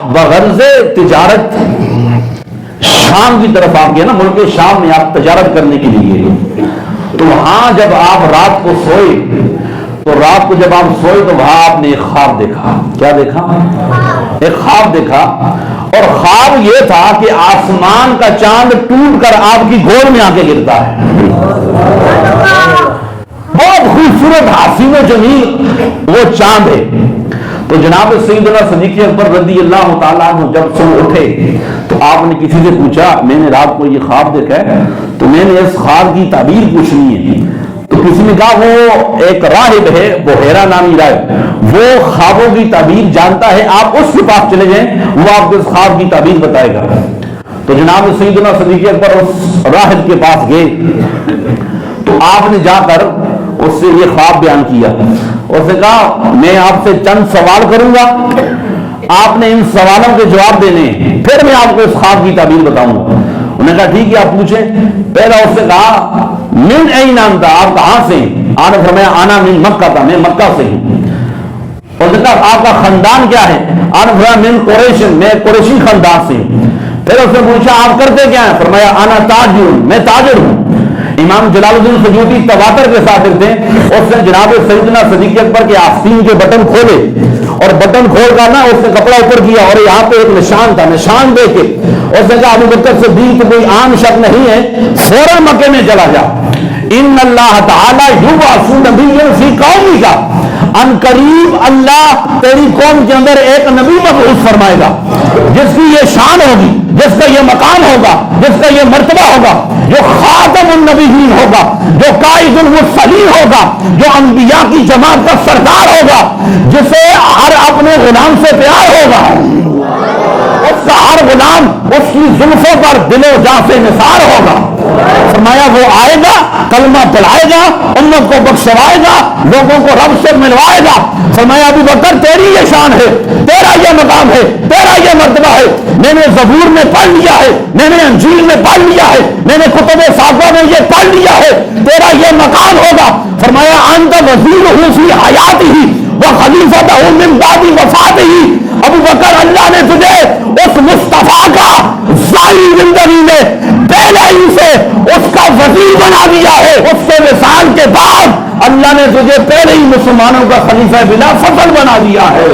بغرض تجارت شام کی طرف آپ گئے نا، ملک شام میں آپ تجارت کرنے کے لیے، تو وہاں جب آپ رات کو سوئے تو رات کو جب آپ سوئے تو وہاں آپ نے ایک خواب دیکھا. کیا دیکھا؟ ایک خواب دیکھا، اور خواب یہ تھا کہ آسمان کا چاند ٹوٹ کر آپ کی گود میں آ کے گرتا ہے. بہت خوبصورت حسین و جمیل وہ چاند ہے. تو جناب سیدنا صدیق اکبر رضی اللہ تعالیٰ عنہ جب سو اٹھے تو آپ نے کسی سے پوچھا میں نے رات کو یہ خواب دیکھا ہے تو میں نے اس خواب کی تعبیر پوچھنی ہے. تو کسی نے کہا وہ ایک راہب ہے بحیرہ نامی راہب، وہ خوابوں کی تعبیر جانتا ہے، آپ اس کے پاس چلے جائیں، وہ آپ کو اس خواب کی تعبیر بتائے گا. تو جناب سیدنا صدیق اکبر اس راہب کے پاس گئے تو آپ نے جا کر اس سے یہ خواب بیان کیا. اس نے کہا میں آپ سے چند سوال کروں گا، آپ نے ان سوالوں کے جواب دینے ہیں، پھر میں آپ کو اس خواب کی تعبیر بتاؤں گا. انہوں نے کہا ٹھیک ہے آپ پوچھیں. پہلا اس سے کہا من این انت، آپ کہاں سے ہیں؟ آپ نے فرمایا انا من مکہ تھا، میں مکہ سے ہوں. اس نے کہا آپ کا خاندان کیا ہے؟ آپ نے فرمایا من قریش، میں قریشی خاندان سے ہوں. پھر اس نے پوچھا آپ کرتے کیا ہیں؟ فرمایا انا تاجر، میں تاجر ہوں. امام جلال الدین سیوطی تواتر کے شاگرد تھے. اس نے جناب سیدنا صدیق اکبر کے آستین کے بٹن کھولے اور بٹن کھول کر نا اس نے کپڑا اوپر کیا اور یہاں پہ ایک نشان تھا، نشان دے کے اس نے کہا ابو بکر صدیق کوئی عام شخص نہیں ہے، فوراً مکے میں چلا جا. ان اللہ تعالی یبعث نبیا فی قومک، ان قریب اللہ تیری قوم کے اندر ایک نبی مبعوث فرمائے گا جس کی یہ شان ہوگی، جس کا یہ مقام ہوگا، جس کا یہ مرتبہ ہوگا، جو خاتم النبیین ہوگا، جو قائد المرسلین ہوگا، جو انبیاء کی جماعت کا سردار ہوگا، جسے ہر اپنے غلام سے پیار ہوگا، اس کا ہر غلام اس کی زلفوں پر دل و جاں سے نثار ہوگا. فرمایا وہ آئے گا، کلمہ پڑھائے گا، امت کو بخشوائے گا، لوگوں کو رب سے ملوائے گا. فرمایا ابو بکر تیری یہ شان ہے، تیرا یہ مقام ہے، تیرا یہ مرتبہ ہے، میں نے زبور میں پڑھ لیا ہے، میں نے انجیل میں پڑھ لیا ہے، میں نے کتب صحابہ میں یہ پڑھ لیا ہے، تیرا یہ مقام ہوگا. فرمایا انت وزیرہ فی حیاتہ وخلیفتہ من بعد وفاتہ. ابو بکر اللہ نے تجھے اس مصطفیٰ کا ظاہری زندگی میں پہلے ہی سے اس کا وزیر بنا دیا ہے، اس کے وصال کے بعد اللہ نے تجھے پہلے ہی مسلمانوں کا خلیفہ بلا فضل بنا دیا ہے.